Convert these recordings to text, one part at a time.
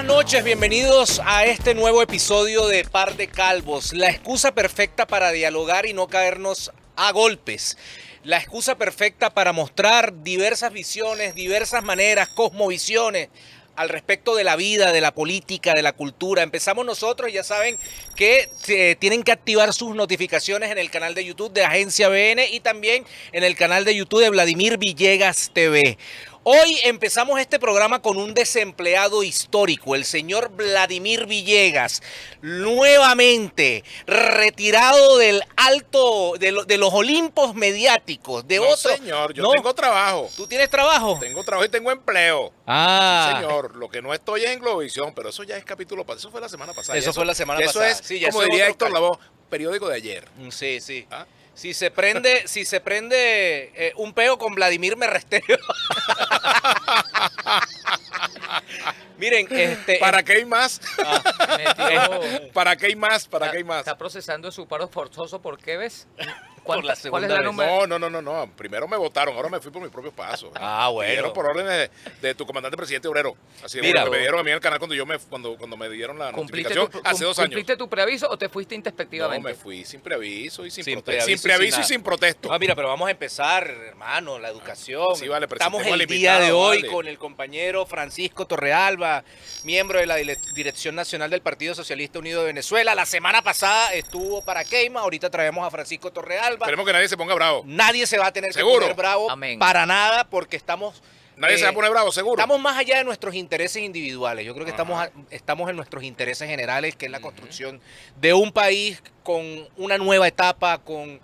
buenas noches, bienvenidos a este nuevo episodio de Par de Calvos, la excusa perfecta para dialogar y no caernos a golpes. La excusa perfecta para mostrar diversas visiones, diversas maneras, cosmovisiones al respecto de la vida, de la política, de la cultura. Empezamos nosotros, ya saben que tienen que activar sus notificaciones en el canal de YouTube de Agencia BN y también en el canal de YouTube de Vladimir Villegas TV. Hoy empezamos este programa con un desempleado histórico, el señor Vladimir Villegas, nuevamente retirado del alto, de los Olimpos mediáticos. No, señor, yo tengo trabajo. ¿Tú tienes trabajo? Tengo trabajo y tengo empleo. Ah. Sí, señor, lo que no estoy es en Globovisión, pero eso ya es capítulo pasado. Eso fue la semana pasada. Eso fue la semana pasada. Eso es, sí, como diría Héctor Lavoe, periódico de ayer. Sí, sí. ¿Ah? Si se prende un peo con Vladimir me resteo. Miren, ¿Para qué hay más? ¿Para qué hay más? ¿Para qué hay más? Está procesando su paro forzoso, ¿por qué ves? Por la segunda ¿Cuál es la vez. número? No. Primero me votaron, ahora me fui por mis propios pasos. Ah, bueno. Primero por órdenes de tu comandante presidente obrero. Así Mira, que me dieron a mí en el canal cuando me dieron la notificación hace 2 años. ¿Cumpliste tu preaviso o te fuiste introspectivamente? No, me fui sin preaviso y sin Sin protesto. preaviso, Sin preaviso sin y sin protesto. Ah, mira, pero vamos a empezar, hermano, la educación. Sí, vale, Estamos presentemos el al día de invitado, hoy vale. con el compañero Francisco Torrealba, miembro de la Dirección Nacional del Partido Socialista Unido de Venezuela. La semana pasada estuvo para Keima, ahorita traemos a Francisco Torrealba. Esperemos que nadie se ponga bravo. Nadie se va a tener que ¿Seguro? poner bravo. Amén. Para nada, porque estamos... Nadie se va a poner bravo, seguro. Estamos más allá de nuestros intereses individuales. Yo creo que estamos en nuestros intereses generales, que es la construcción de un país con una nueva etapa, con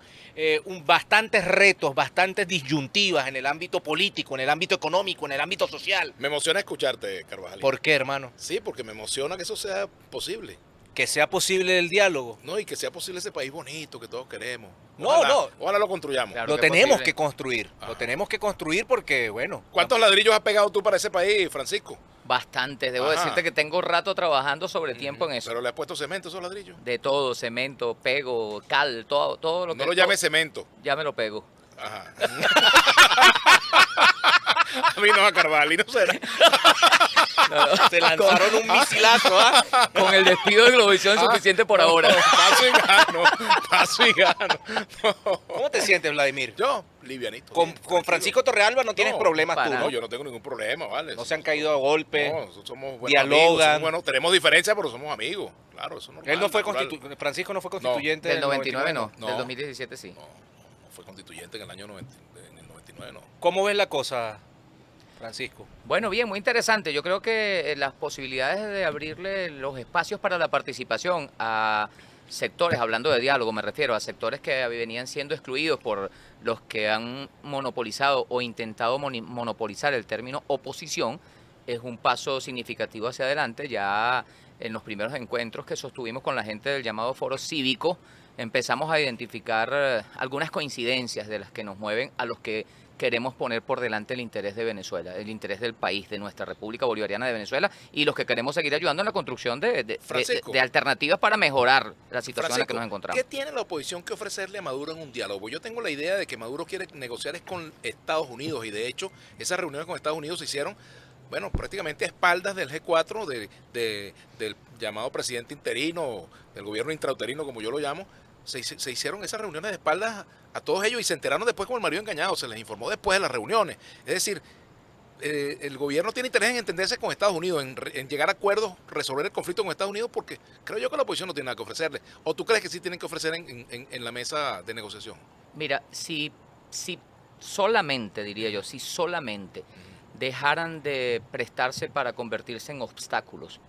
bastantes retos, bastantes disyuntivas en el ámbito político, en el ámbito económico, en el ámbito social. Me emociona escucharte, Carvajal. ¿Por qué, hermano? Sí, porque me emociona que eso sea posible. Que sea posible el diálogo. No, y que sea posible ese país bonito que todos queremos. No, Ojalá, no. Ojalá lo construyamos. Claro. Lo que es tenemos posible. que construir. Lo tenemos que construir porque, bueno. ¿Cuántos ladrillos has pegado tú para ese país, Francisco? Bastantes, debo Ajá. decirte que tengo rato trabajando sobre tiempo en eso. Pero le has puesto cemento a esos ladrillos. De todo, cemento, pego, cal, todo lo que... No lo llames cemento. Ya me lo pego. Ajá. A mí no, a Carvajal, y no será. Se lanzaron un misilazo, ¿ah? Con el despido de Globovisión suficiente por ahora. Paso y gano. No. ¿Cómo te sientes, Vladimir? Yo, livianito. Con bien, tranquilo. Francisco Torrealba no tienes No, problemas tú, para ¿no? No, yo no tengo ningún problema, ¿vale? No se han caído a golpe. No, nosotros somos buenos dialogan. amigos, somos buenos, tenemos diferencias, pero somos amigos. Claro, eso es normal. Él no fue natural. Francisco no fue constituyente Del 99 no, No. del 2017 sí. No, fue constituyente en el año 99, no. ¿Cómo ves la cosa, Francisco? Bueno, bien, muy interesante. Yo creo que las posibilidades de abrirle los espacios para la participación a sectores, hablando de diálogo me refiero, a sectores que venían siendo excluidos por los que han monopolizado o intentado monopolizar el término oposición, es un paso significativo hacia adelante. Ya en los primeros encuentros que sostuvimos con la gente del llamado Foro Cívico, empezamos a identificar algunas coincidencias de las que nos mueven a los que queremos poner por delante el interés de Venezuela, el interés del país, de nuestra República Bolivariana de Venezuela, y los que queremos seguir ayudando en la construcción de alternativas para mejorar la situación en la que nos encontramos. ¿Qué tiene la oposición que ofrecerle a Maduro en un diálogo? Yo tengo la idea de que Maduro quiere negociar es con Estados Unidos, y de hecho esas reuniones con Estados Unidos se hicieron, bueno, prácticamente a espaldas del G4, del llamado presidente interino, del gobierno intrauterino, como yo lo llamo. Se hicieron esas reuniones de espaldas a todos ellos y se enteraron después como el marido engañado, se les informó después de las reuniones. Es decir, el gobierno tiene interés en entenderse con Estados Unidos, en llegar a acuerdos, resolver el conflicto con Estados Unidos, porque creo yo que la oposición no tiene nada que ofrecerle. ¿O tú crees que sí tienen que ofrecer en la mesa de negociación? Mira, si solamente, diría yo, si solamente dejaran de prestarse para convertirse en obstáculos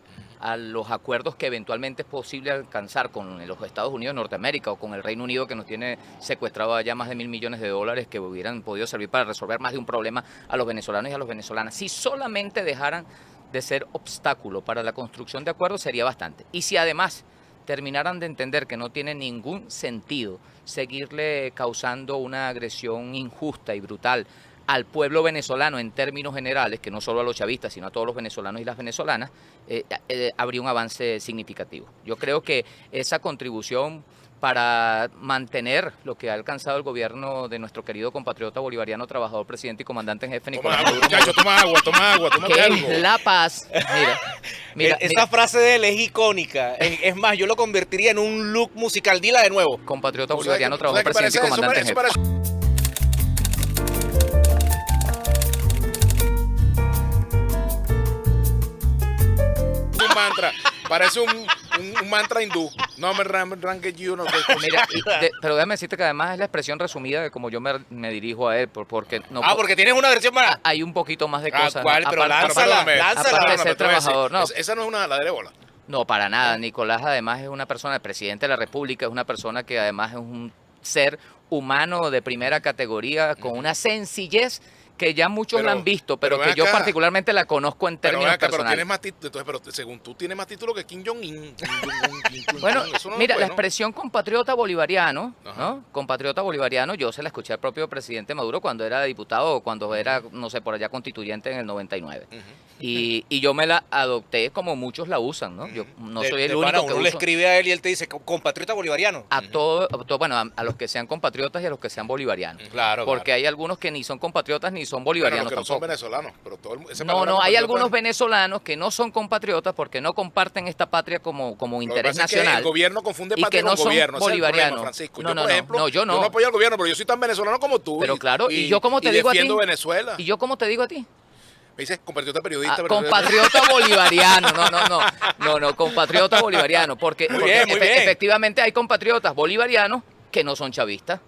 a los acuerdos que eventualmente es posible alcanzar con los Estados Unidos de Norteamérica o con el Reino Unido, que nos tiene secuestrado allá más de $1.000 millones que hubieran podido servir para resolver más de un problema a los venezolanos y a las venezolanas. Si solamente dejaran de ser obstáculo para la construcción de acuerdos, sería bastante. Y si además terminaran de entender que no tiene ningún sentido seguirle causando una agresión injusta y brutal al pueblo venezolano en términos generales, que no solo a los chavistas, sino a todos los venezolanos y las venezolanas, habría un avance significativo. Yo creo que esa contribución para mantener lo que ha alcanzado el gobierno de nuestro querido compatriota bolivariano, trabajador, presidente y comandante en jefe Toma Nicolás agua, Maduro, muchacho, toma agua, tómate que algo. es la paz. Mira, Esa frase de él es icónica. Es más, yo lo convertiría en un look musical. Dila de nuevo. compatriota ¿Tú sabes bolivariano, que- tú trabajador, sabes que presidente y parece eso? comandante en Eso jefe. un mantra, parece un mantra hindú. No me rangue you, no sé. Mira, pero déjame decirte que además es la expresión resumida de cómo yo me dirijo a él, porque no Porque tienes una versión más. hay un poquito más de cosas. ¿Cuál? ¿no? Pero Aparte- lánzala, Perdóname, lánzala. aparte de perdóname, ser te voy a decir, trabajador, no. esa no es una ladera de bola. No, para nada. Nicolás además es una persona, el presidente de la República, es una persona que además es un ser humano de primera categoría, con una sencillez que ya muchos la han visto, pero ven que yo acá. particularmente la conozco en Pero, términos ven acá, pero personales. tienes más título, entonces, pero según tú tienes más título que Kim Jong-un. Bueno, Eso no mira, es la bueno. expresión compatriota bolivariano, Ajá. ¿no? Compatriota bolivariano, yo se la escuché al propio presidente Maduro cuando era diputado o cuando era, no sé, por allá constituyente en el 99. Ujú. Y yo me la adopté como muchos la usan, ¿no? Yo no soy el De pana, único que uno le uso. escribe a él y él te dice, compatriota bolivariano. Bueno, a los que sean compatriotas y a los que sean bolivarianos. Claro, Porque hay algunos que ni son compatriotas ni son Bueno, bolivarianos los que no son tampoco. venezolanos, pero todo esa No, palabra no, hay compatriota- algunos venezolanos que no son compatriotas porque no comparten esta patria como Lo que interés pasa es que nacional. el gobierno confunde y patria que no con son gobierno. Ese es el problema, bolivarianos. Francisco. No, Yo, no, por no, ejemplo, no, yo no. Yo no apoyo al gobierno, pero yo soy tan venezolano como tú. Pero claro, y yo como te digo a ti. defiendo Venezuela. ¿Y yo cómo te digo a ti? Me dices compatriota periodista. pero- Compatriota bolivariano, no, compatriota bolivariano, porque, Muy porque bien, muy bien. efectivamente hay compatriotas bolivarianos que no son chavistas,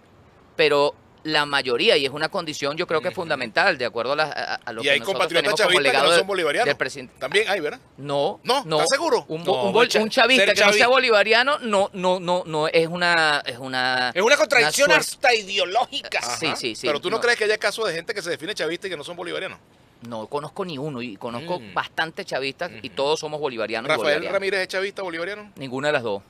pero la mayoría, y es una condición yo creo que es fundamental, de acuerdo a lo Y que hay nosotros compatriotas tenemos como chavistas que legado no del- son bolivarianos. del presidente. También hay, ¿verdad? No, No, ¿estás seguro? Un, No, un chavista ser que no sea chavi- bolivariano no es una Es una contradicción suerte. hasta ideológica. Sí, Ajá. sí, sí. Pero tú no crees que haya casos de gente que se define chavista y que no son bolivarianos. No conozco ni uno y conozco Mm. bastante chavistas y todos somos bolivarianos. y Rafael bolivarianos. Ramírez es chavista bolivariano. Ninguna de las dos.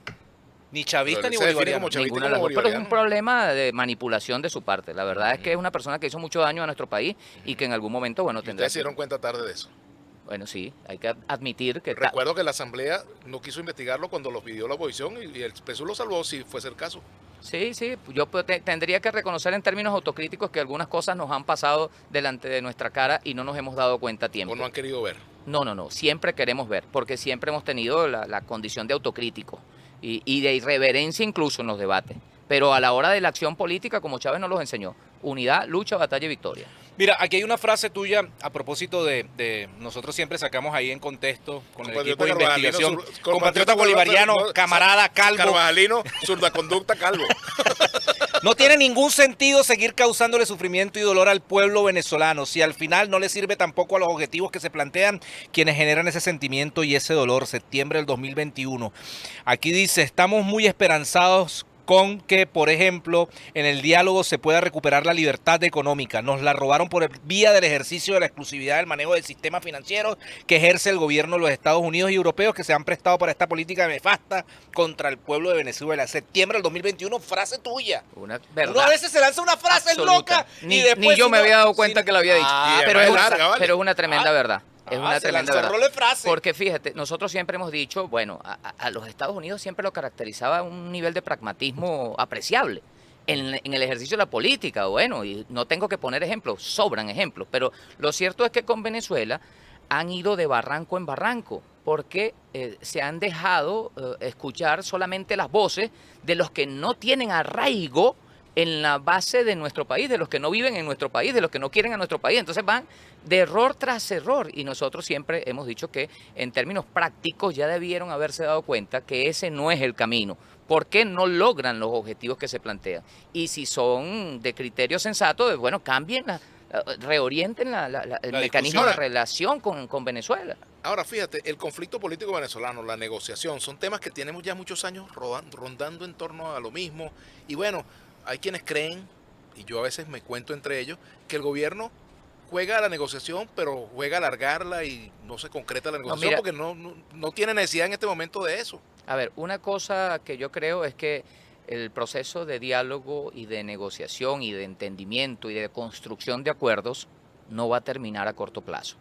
Ni chavista Pero ni él se define bolivariano. como chavista Ninguna de como las dos. Pero es un bolivariano. problema de manipulación de su parte. La verdad es que es una persona que hizo mucho daño a nuestro país y que en algún momento, bueno, Y tendrá. ustedes se dieron cuenta tarde de eso. Bueno, sí, hay que admitir que. Recuerdo que la Asamblea no quiso investigarlo cuando lo pidió la oposición y el PSUV lo salvó si fuese el caso. Sí, yo tendría que reconocer en términos autocríticos que algunas cosas nos han pasado delante de nuestra cara y no nos hemos dado cuenta a tiempo. O no han querido ver. No, siempre queremos ver, porque siempre hemos tenido la condición de autocrítico y de irreverencia incluso en los debates. Pero a la hora de la acción política, como Chávez nos los enseñó, unidad, lucha, batalla y victoria. Mira, aquí hay una frase tuya a propósito de nosotros siempre sacamos ahí en contexto con el equipo de investigación. Compatriota bolivariano, camarada, calvo. Carvajalino, zurda conducta, calvo. No tiene ningún sentido seguir causándole sufrimiento y dolor al pueblo venezolano si al final no le sirve tampoco a los objetivos que se plantean quienes generan ese sentimiento y ese dolor. Septiembre del 2021. Aquí dice, estamos muy esperanzados con que, por ejemplo, en el diálogo se pueda recuperar la libertad económica. Nos la robaron por vía del ejercicio de la exclusividad del manejo del sistema financiero que ejerce el gobierno de los Estados Unidos y europeos que se han prestado para esta política nefasta contra el pueblo de Venezuela. Septiembre del 2021, frase tuya. Una Uno verdad. a veces se lanza una frase absoluta. loca Ni, y después... ni yo si me no- había dado cuenta si- que lo había dicho. Ah, pero, es es una, larga, vale. pero es una tremenda Ah. verdad. Es una se tremenda lanzó verdad. rol de frase. Porque fíjate, nosotros siempre hemos dicho, bueno, a los Estados Unidos siempre lo caracterizaba un nivel de pragmatismo apreciable en el ejercicio de la política. Bueno, y no tengo que poner ejemplos, sobran ejemplos, pero lo cierto es que con Venezuela han ido de barranco en barranco porque se han dejado escuchar solamente las voces de los que no tienen arraigo en la base de nuestro país, de los que no viven en nuestro país, de los que no quieren a nuestro país. Entonces van de error tras error y nosotros siempre hemos dicho que en términos prácticos ya debieron haberse dado cuenta que ese no es el camino. ¿Por qué no logran los objetivos que se plantean? Y si son de criterio sensato, bueno, cambien, reorienten el mecanismo de discusión. relación con Venezuela. Ahora, fíjate, el conflicto político venezolano, la negociación, son temas que tenemos ya muchos años rondando en torno a lo mismo. Y bueno, hay quienes creen, y yo a veces me cuento entre ellos, que el gobierno juega a la negociación, pero juega a alargarla y no se concreta la negociación mira. porque no tiene necesidad en este momento de eso. A ver, una cosa que yo creo es que el proceso de diálogo y de negociación y de entendimiento y de construcción de acuerdos no va a terminar a corto plazo.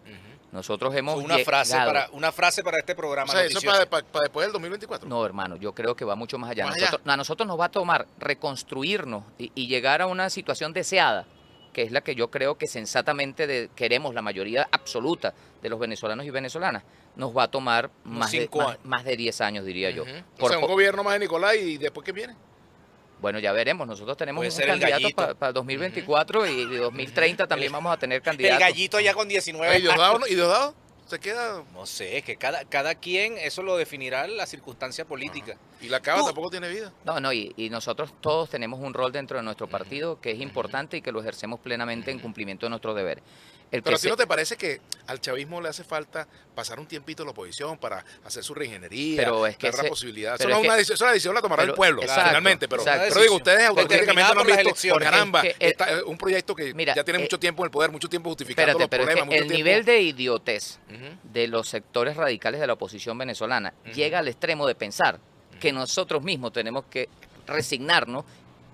Nosotros hemos Una frase llegado... una frase para este programa. O sea, eso noticioso. para después del 2024. No, hermano, yo creo que va mucho más allá. Más allá. A nosotros nos va a tomar reconstruirnos y llegar a una situación deseada, que es la que yo creo que sensatamente queremos la mayoría absoluta de los venezolanos y venezolanas. Nos va a tomar más de 5 años. más de 10 años, diría yo. O sea, un gobierno más de Nicolás y después ¿qué viene? Bueno, ya veremos. Nosotros tenemos Puede un ser el candidato gallito. para 2024 y 2030 también vamos a tener El candidatos. gallito ya con 19 ¿Y Diosdado, ¿y Diosdado? Se queda... No sé, es que cada quien, eso lo definirá la circunstancia política. Y la cava Tú- tampoco tiene vida. No, y nosotros todos tenemos un rol dentro de nuestro partido que es importante y que lo ejercemos plenamente en cumplimiento de nuestros deberes. El Pero que ¿a ti no te parece que al chavismo le hace falta pasar un tiempito en la oposición para hacer su reingeniería, Pero es que dar la ese- posibilidad? Eso pero no es es una que- decisión, eso la decisión la tomará el pero- pueblo, exacto, finalmente. Pero, exacto. pero digo, ustedes Determinada auténticamente no han por las visto, elecciones. caramba, Es que un proyecto que mira, ya tiene mucho tiempo en el poder, mucho tiempo justificando Espérate, los pero es problemas, que el mucho tiempo... nivel de idiotez Ujú. de los sectores radicales de la oposición venezolana llega al extremo de pensar que nosotros mismos tenemos que resignarnos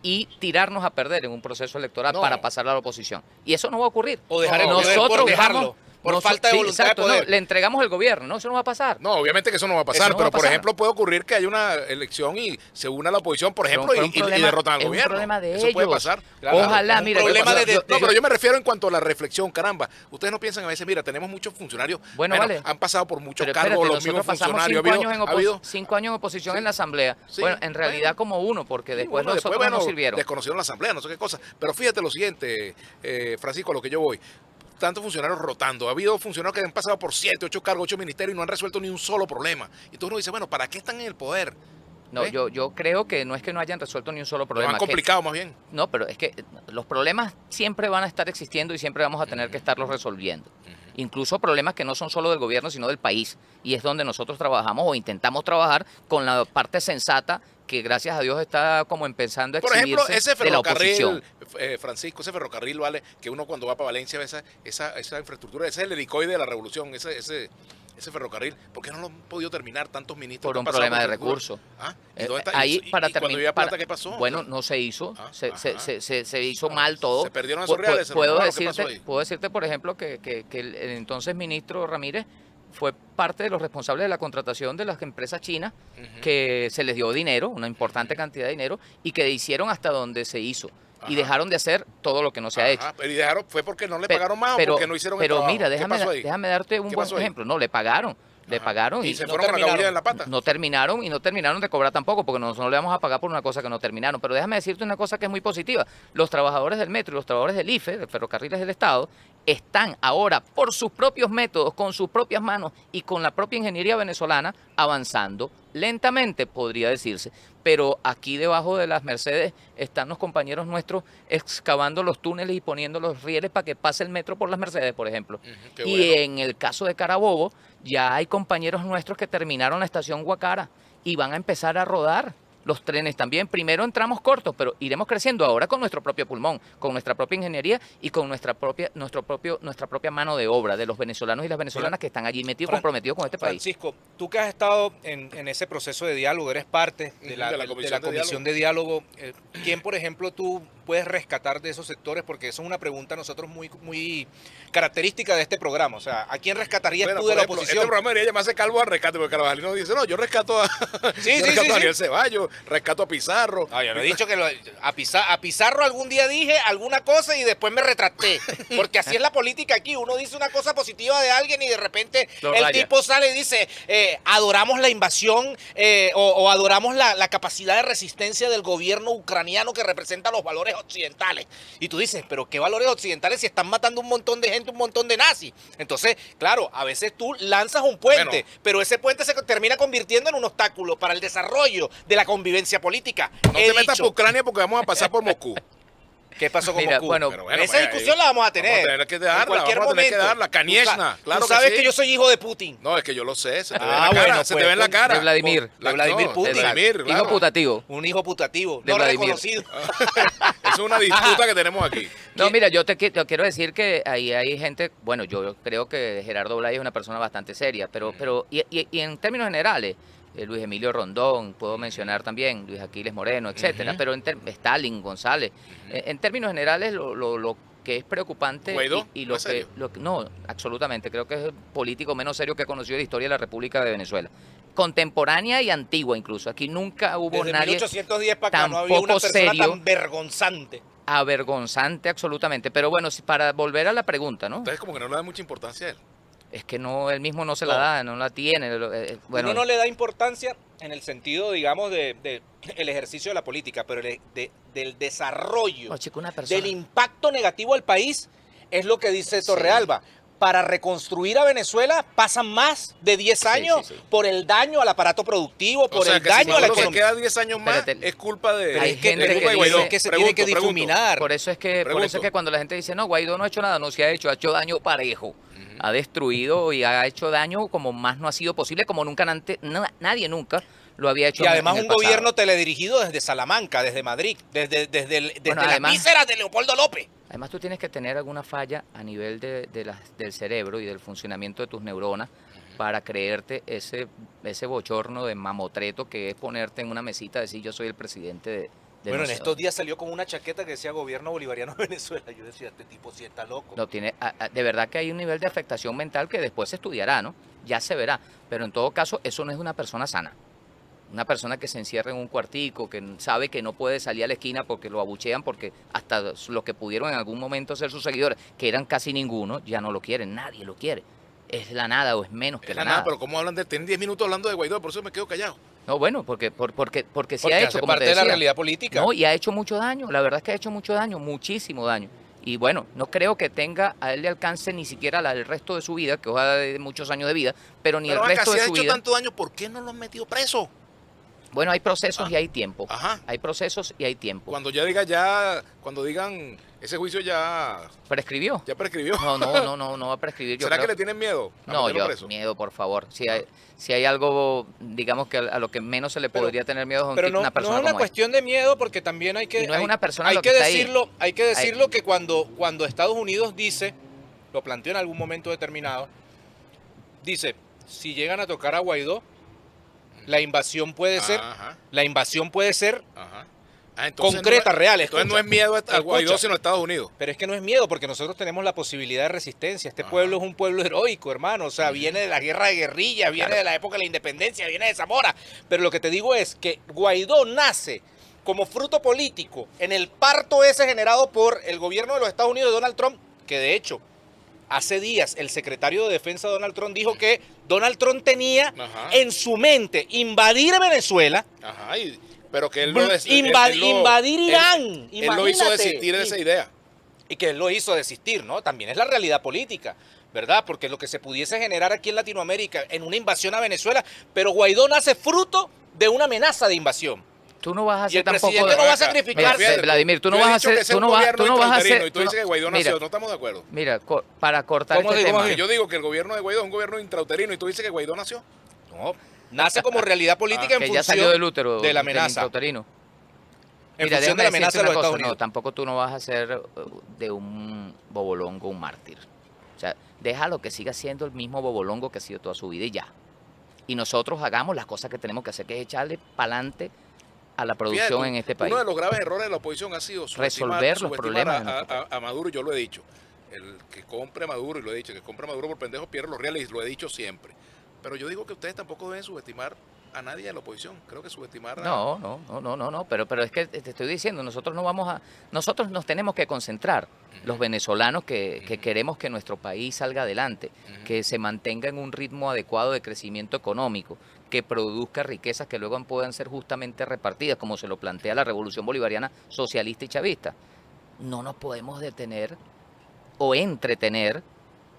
y tirarnos a perder en un proceso electoral No. para pasar a la oposición. Y eso no va a ocurrir. O dejar el No, poder por nosotros dejarlo, vamos- por noso- falta de sí, voluntad exacto, de poder. no, le entregamos el gobierno, no, eso no va a pasar. No, obviamente que eso no va a pasar, Eso no pero va a por pasar. ejemplo puede ocurrir que haya una elección y se una la oposición, por ejemplo, Pero y derrotan al es un gobierno. problema de eso ellos. puede pasar. Claro, Ojalá, es un mira, problema yo- de- yo- No, pero yo me refiero en cuanto a la reflexión, caramba. Ustedes no piensan a veces, mira, tenemos muchos funcionarios, Bueno, vale. han pasado por muchos Pero cargos, espérate, los nosotros mismos pasamos funcionarios. 5 años en ha habido 5 años en oposición Sí. en la asamblea. Sí, Bueno, en realidad bueno. como uno, porque Sí, después bueno, nosotros después, no bueno, sirvieron. desconocieron la asamblea, no sé qué cosa. Pero fíjate lo siguiente, Francisco, a lo que yo voy. Tantos funcionarios rotando. Ha habido funcionarios que han pasado por 7, 8 cargos, 8 ministerios y no han resuelto ni un solo problema. Y tú uno dice, bueno, ¿para qué están en el poder? No, ¿Ves? yo creo que no es que no hayan resuelto ni un solo Lo problema. han que- complicado más bien. No, pero es que los problemas siempre van a estar existiendo y siempre vamos a tener que estarlos resolviendo. Incluso problemas que no son solo del gobierno, sino del país. Y es donde nosotros trabajamos o intentamos trabajar con la parte sensata que gracias a Dios está como empezando a Por ejemplo, exhibirse ese de la oposición. ferrocarril, Francisco, ese ferrocarril, vale, que uno cuando va para Valencia ve esa infraestructura, ese es el helicoide de la revolución, ese ferrocarril. ¿Por qué no lo han podido terminar tantos ministros? Por que han un pasado problema de infraestructura? recursos. ¿Ah? ¿Y dónde está? Ahí ¿Y para cuando terminar. había plata, qué pasó? Bueno, no se hizo, Ah, se hizo mal todo. Se perdieron esos Pu- reales, se puedo robaron, ¿qué pasó ahí? puedo decirte, por ejemplo, que el entonces ministro Ramírez fue parte de los responsables de la contratación de las empresas chinas que se les dio dinero, una importante cantidad de dinero, y que hicieron hasta donde se hizo. Y Ajá. dejaron de hacer todo lo que no se ha hecho. Ajá, pero y dejaron, fue porque no le Pe- pagaron más o porque no hicieron el pero trabajo. mira, ¿Qué pasó ahí? déjame darte un ¿Qué buen pasó ahí? ejemplo. No, le pagaron. Le Ajá. pagaron y y se no fueron con la terminaron. cabulla en la pata. no terminaron y no terminaron de cobrar tampoco, porque no le vamos a pagar por una cosa que no terminaron. Pero déjame decirte una cosa que es muy positiva. Los trabajadores del metro y los trabajadores del IFE, de Ferrocarriles del Estado, están ahora por sus propios métodos, con sus propias manos y con la propia ingeniería venezolana avanzando lentamente, podría decirse. Pero aquí debajo de las Mercedes están los compañeros nuestros excavando los túneles y poniendo los rieles para que pase el metro por las Mercedes, por ejemplo. Qué Y bueno. en el caso de Carabobo, ya hay compañeros nuestros que terminaron la estación Guacara y van a empezar a rodar los trenes también. Primero entramos cortos, pero iremos creciendo ahora con nuestro propio pulmón, con nuestra propia ingeniería y con nuestra propia mano de obra de los venezolanos y las venezolanas que están allí metidos, Fran- comprometidos con este país. Francisco, tú que has estado en ese proceso de diálogo, eres parte de la, De la de la comisión de diálogo, ¿quién, por ejemplo, tú puedes rescatar de esos sectores? Porque eso es una pregunta a nosotros muy característica de este programa. O sea, ¿a quién rescatarías Bueno, tú de por la ejemplo, oposición? Este programa debería llamarse Calvo a Rescate, porque Carvajalino dice, no, yo rescato a, Sí, yo sí, rescato sí, a Daniel sí. Ceballos, rescato a Pizarro. No, yo no he dicho que a Pizarro algún día dije alguna cosa y después me retracté. Porque así es la política aquí. Uno dice una cosa positiva de alguien y de repente Lo el raya. tipo sale y dice, adoramos la invasión o adoramos la capacidad de resistencia del gobierno ucraniano que representa los valores occidentales. Y tú dices, pero ¿qué valores occidentales si están matando un montón de gente, un montón de nazis? Entonces, claro, a veces tú lanzas un puente, Bueno. pero ese puente se termina convirtiendo en un obstáculo para el desarrollo de la convivencia política. No te metas por Ucrania porque vamos a pasar por Moscú. ¿Qué pasó con Mira, Moscú? bueno, Pero bueno, esa pues, discusión la vamos a tener. Vamos a tener que darla, en cualquier vamos a tener que momento. darla. Kanieshna, Tú claro que sabes sí. que yo soy hijo de Putin. No, es que yo lo sé, se te ve en Ah, la cara, bueno, se pues, te ve en la cara. de Vladimir. De Vladimir Putin. De Vladimir, claro. Hijo putativo. Un hijo putativo, De no Vladimir. reconocido. Eso es una disputa que tenemos aquí. No, mira, yo quiero decir que ahí hay gente, bueno, yo creo que Gerardo Blay es una persona bastante seria, pero y en términos generales, Luis Emilio Rondón, puedo mencionar también Luis Aquiles Moreno, etcétera, pero Stalin González. En términos generales, lo que es preocupante ¿Guaidó? y ¿No lo es que serio? no, absolutamente, creo que es el político menos serio que he conocido de la historia de la República de Venezuela. Contemporánea y antigua incluso. Aquí nunca hubo Desde nadie 1810 para acá no había una tampoco persona serio. tan vergonzante. avergonzante absolutamente. Pero bueno, para volver a la pregunta, ¿no? Entonces como que no le da mucha importancia a él. Es que no, él mismo no se la No. da, no la tiene. Bueno, Uno no le da importancia en el sentido, digamos, de el ejercicio de la política, pero del desarrollo, no, chico, una persona. del impacto negativo al país, es lo que dice Sí. Torrealba. Para reconstruir a Venezuela pasan más de 10 Sí, años sí, sí. por el daño al aparato productivo, por O sea, el que si daño a la Maduro se economía. queda 10 años más, Espérate. es culpa de... Pero Hay es que, gente pero que es que dice- se tiene que Pregunto. difuminar. Por eso es que Pregunto. cuando la gente dice, no, Guaidó no ha hecho nada, no se ha hecho daño parejo. Ha destruido y ha hecho daño como más no ha sido posible, como nunca antes, nadie nunca lo había hecho. Y además en el un pasado. gobierno teledirigido desde Salamanca, desde Madrid, desde Bueno, las además- vísceras de Leopoldo López. Además, tú tienes que tener alguna falla a nivel del cerebro y del funcionamiento de tus neuronas para creerte ese bochorno de mamotreto que es ponerte en una mesita y decir yo soy el presidente de Bueno, no en sé estos días salió con una chaqueta que decía Gobierno Bolivariano de Venezuela. Yo decía, este tipo sí está loco. No tiene, de verdad que hay un nivel de afectación mental que después se estudiará, ¿no? Ya se verá. Pero en todo caso, eso no es una persona sana. Una persona que se encierra en un cuartico, que sabe que no puede salir a la esquina porque lo abuchean, porque hasta los que pudieron en algún momento ser sus seguidores, que eran casi ninguno, ya no lo quieren, nadie lo quiere. Es la nada o es menos que Es la la nada, nada. pero ¿cómo hablan de...? Tienen 10 minutos hablando de Guaidó, por eso me quedo callado. No, bueno, porque sí Porque ha hecho, hace como te parte de la decía. realidad política. No, y ha hecho mucho daño, la verdad es que ha hecho mucho daño, muchísimo daño. Y bueno, no creo que tenga a él le alcance ni siquiera el resto de su vida, que ojalá de muchos años de vida, pero ni Pero el acá, resto si de ha su hecho vida. tanto daño, ¿por qué no lo han metido preso? Bueno, hay procesos Ah. y hay tiempo. Ajá. Hay procesos y hay tiempo. Cuando digan, ese juicio ya ¿Prescribió? prescribió. No va a prescribir. Yo ¿Será que creo. le tienen miedo a No, meterlo yo, preso? miedo, por favor. Si hay algo, digamos que a lo que menos se le Pero- podría tener miedo es a un Pero tipo, no, una no persona es una como él. cuestión de miedo, porque también hay que, Y no es una persona hay lo que que está ahí. decirlo, hay que decirlo que cuando Estados Unidos dice, lo planteó en algún momento determinado, dice, si llegan a tocar a Guaidó, la invasión puede ser Ajá, ajá. Ah, entonces concreta, real. Entonces no escucha. es miedo a Guaidó, Escucha. sino a Estados Unidos. Pero es que no es miedo, porque nosotros tenemos la posibilidad de resistencia. Este Ajá. pueblo es un pueblo heroico, hermano. O sea, viene de la guerra de guerrilla, viene Claro. de la época de la independencia, viene de Zamora. Pero lo que te digo es que Guaidó nace como fruto político en el parto ese generado por el gobierno de los Estados Unidos de Donald Trump, que de hecho, hace días el secretario de Defensa Donald Trump dijo que Donald Trump tenía Ajá. en su mente invadir Venezuela, Ajá, pero que él lo invadir Irán. Él lo hizo Imagínate. desistir de esa idea. Y que él lo hizo desistir, ¿no? También es la realidad política, ¿verdad? Porque lo que se pudiese generar aquí en Latinoamérica en una invasión a Venezuela, pero Guaidó nace fruto de una amenaza de invasión. Tú no vas a Y hacer el tampoco. presidente no va a Acá, sacrificar. Mira, Vladimir, tú no Yo he vas a dicho que hacer. ese es Tú un no vas a gobierno hacer. intrauterino, y tú tú dices que Guaidó mira, nació. No estamos de acuerdo. Mira, para cortar ¿Cómo este así? ¿Cómo tema. así? Yo digo que el gobierno de Guaidó es un gobierno intrauterino y tú dices que Guaidó nació. No, nace como realidad política en Que función ya salió del útero de la del amenaza. intrauterino. En Mira, función déjame de la amenaza decirte de los una cosa, Estados Unidos. no, tampoco tú no vas a ser de un bobolongo un mártir. O sea, déjalo que siga siendo el mismo bobolongo que ha sido toda su vida y ya. Y nosotros hagamos las cosas que tenemos que hacer, que es echarle para adelante a la producción Fíjate, en este país. Uno de los graves errores de la oposición ha sido Resolver los problemas de nuestro a Maduro, yo lo he dicho. El que compre Maduro, y lo he dicho, que compre Maduro por pendejo pierde los reales, y lo he dicho siempre. Pero yo digo que ustedes tampoco deben subestimar a nadie de la oposición. Creo que subestimar a... No, pero es que te estoy diciendo, nosotros nos tenemos que concentrar, los venezolanos que queremos que nuestro país salga adelante, que se mantenga en un ritmo adecuado de crecimiento económico, que produzca riquezas que luego puedan ser justamente repartidas, como se lo plantea la Revolución Bolivariana socialista y chavista. No nos podemos detener o entretener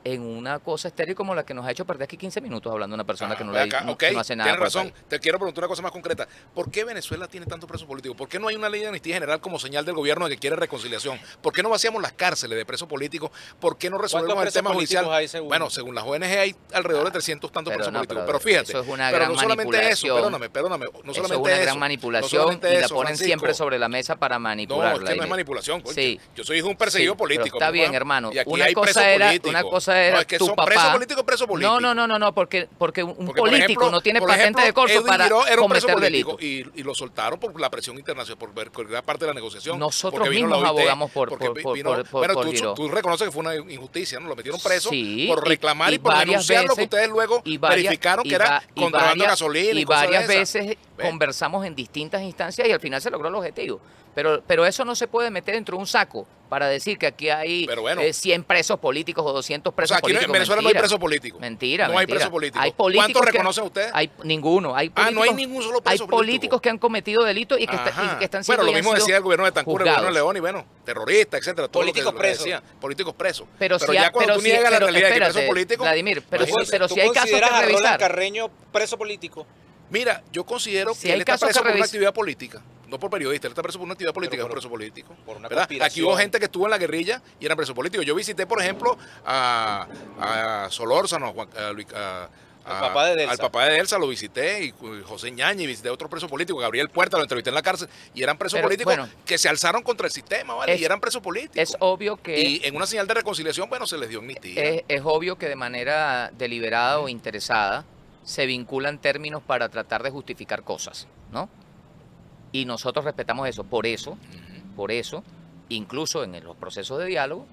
en una cosa estéril como la que nos ha hecho perder aquí 15 minutos hablando de una persona que no, ve acá, ok, que no hace nada. tienes por el razón. país. Te quiero preguntar una cosa más concreta. ¿Por qué Venezuela tiene tantos presos políticos? ¿Por qué no hay una ley de amnistía general como señal del gobierno de que quiere reconciliación? ¿Por qué no vaciamos las cárceles de presos políticos? ¿Por qué no resolvemos el presos tema políticos judicial? hay, según? Bueno, según las ONG hay alrededor de 300 tantos Pero presos no, políticos. pero Pero fíjate, eso es una pero gran no solamente eso, manipulación. perdóname, no Eso es solamente una eso. gran no manipulación solamente y la eso, ponen Francisco. siempre sobre la mesa para No, manipularla. es que no es manipulación. Coño. Sí. Yo soy hijo de un perseguido Sí, político. pero está mi bien, hermano. hermano. Y aquí Una hay presos cosa políticos. cosa era No, es que tu son papá. preso político, preso político. No, porque un Porque, por político ejemplo, no tiene por patente ejemplo, de corso Edwin para Guiró era un preso cometer político delitos. y lo soltaron por la presión internacional, por gran parte de la negociación. Nosotros porque vino mismos la OIT, abogamos porque por Guiró. tú reconoces que fue una injusticia, ¿no? Lo metieron preso Sí, por reclamar y por varias denunciar lo que veces- ustedes luego verificaron que era contrabando de gasolina y cosas de varias esas. veces ¿Ve? conversamos en distintas instancias y al final se logró el objetivo. Pero eso no se puede meter dentro de un saco para decir que aquí hay Pero bueno. 100 presos políticos o 200 O presos sea, aquí políticos. en Venezuela no hay preso político. Mentira, No hay mentira. preso político. Hay políticos ¿Cuántos que- reconocen ustedes? Ninguno. Hay Ah, no hay políticos- ningún solo Hay preso políticos político. que han cometido delitos y que, Ajá. y que están siendo Bueno, lo y han mismo sido decía el gobierno de Tancur, el gobierno de juzgados. León, y bueno, terroristas, etcétera. Todo Políticos lo que presos. decían, políticos presos. Pero si ya hay- cuando pero tú si- niegas la pero realidad de que espérate, preso político, Vladimir, pero imagínate. pero ¿Tú si hay casos que consideras a Roland revisar. Carreño preso político? Mira, yo considero Si que hay él está casos preso que por una revis- actividad política, no por periodista, él está preso por una actividad política, Pero es un preso político. por una ¿verdad? Aquí conspiración. hubo gente que estuvo en la guerrilla y era preso político. Yo visité, por ejemplo, a Solórzano, Al papá de Delsa. al papá de Delsa lo visité, y José Ñañez, y visité a otro preso político, Gabriel Puerta, lo entrevisté en la cárcel, y eran presos Pero, políticos bueno, que se alzaron contra el sistema, ¿vale? es- Y eran presos políticos. Es obvio que Y en una señal de reconciliación, bueno, se les dio amnistía. es obvio que de manera deliberada o interesada se vinculan términos para tratar de justificar cosas, ¿no? Y nosotros respetamos eso. Por eso, incluso en los procesos de diálogo,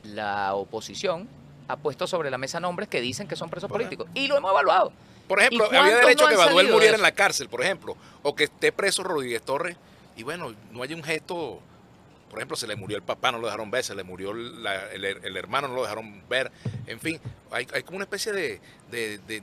la oposición ha puesto sobre la mesa nombres que dicen que son presos Bueno. políticos. Y lo hemos evaluado. Por ejemplo, ¿Y había cuántos derecho no a que han Baduel salido muriera de en la eso? cárcel, por ejemplo, o que esté preso Rodríguez Torres, y bueno, no hay un gesto, por ejemplo, se le murió el papá, no lo dejaron ver, se le murió el hermano, no lo dejaron ver, en fin, hay como una especie de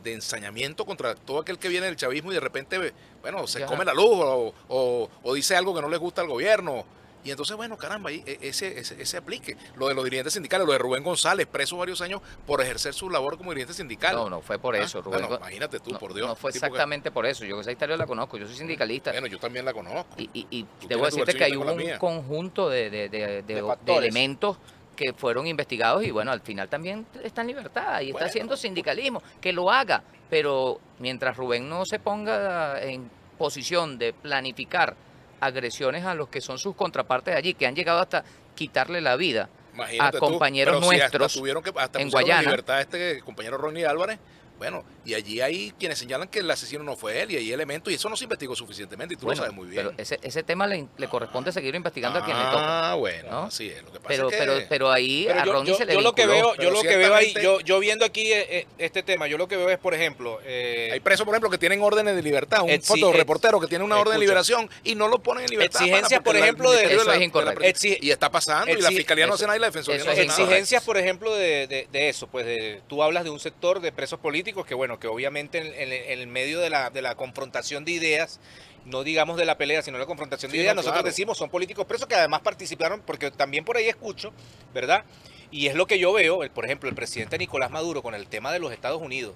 ensañamiento contra todo aquel que viene del chavismo y de repente, bueno, se Ya. come la luz o dice algo que no le gusta al gobierno. Y entonces, bueno, caramba, ahí ese aplique. Lo de los dirigentes sindicales, lo de Rubén González, preso varios años por ejercer su labor como dirigente sindical. No fue por Ah, eso, Rubén. bueno, imagínate tú, No, por Dios. no fue tipo que- exactamente por eso. Yo esa historia la conozco. Yo soy sindicalista. Bueno, yo también la conozco. Y Tú debo tienes tu decirte que hay versión, yo tengo un la mía. conjunto de factores. elementos que fueron investigados y bueno, al final también está en libertad y está Bueno. haciendo sindicalismo, que lo haga, pero mientras Rubén no se ponga en posición de planificar agresiones a los que son sus contrapartes allí, que han llegado hasta quitarle la vida Imagínate a tú, compañeros pero si hasta nuestros tuvieron que hasta en pusieron Guayana. en libertad a este compañero Ronnie Álvarez. Bueno, y allí hay quienes señalan que el asesino no fue él y hay elementos y eso no se investigó suficientemente y tú Bueno, lo sabes muy bien. pero ese tema le corresponde seguir investigando a quien le toque. Ah, bueno, ¿no? así es. Lo que pasa Pero, es que pero ahí Pero a Ronnie se le yo lo que vinculó. veo, Pero yo lo que veo ahí, ciertamente- yo viendo aquí este tema, yo lo que veo es, por ejemplo, hay presos, por ejemplo, que tienen órdenes de libertad, un Exi- fotoreportero que tiene una orden de escucha. liberación y no lo ponen en libertad. Exigencias, porque por el ejemplo, de- Ministerio Eso es la incorrecto. y está pasando y la Exi- Fiscalía no hace eso- nada y la Defensoría eso no es hace nada. exigencias, por ejemplo, de eso, pues tú hablas de un sector de presos políticos que, bueno, que obviamente en el medio de la confrontación de ideas, no digamos de la pelea, sino la confrontación de Sí, ideas, no, nosotros claro. decimos son políticos presos que además participaron, porque también por ahí escucho, ¿verdad? Y es lo que yo veo, por ejemplo, el presidente Nicolás Maduro con el tema de los Estados Unidos.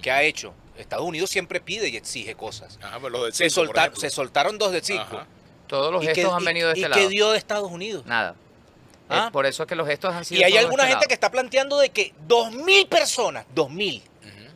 ¿Qué ha hecho? Estados Unidos siempre pide y exige cosas. Ajá, pues lo del Se, cinco, por ejemplo. se soltaron 2 de 5. Ajá. Todos los gestos han venido de este ¿Y lado. qué dio de Estados Unidos? Nada. ¿Ah? Por eso es que los gestos han sido Y hay todos de alguna este gente lado. que está planteando de que 2.000 personas, 2.000, Ujú.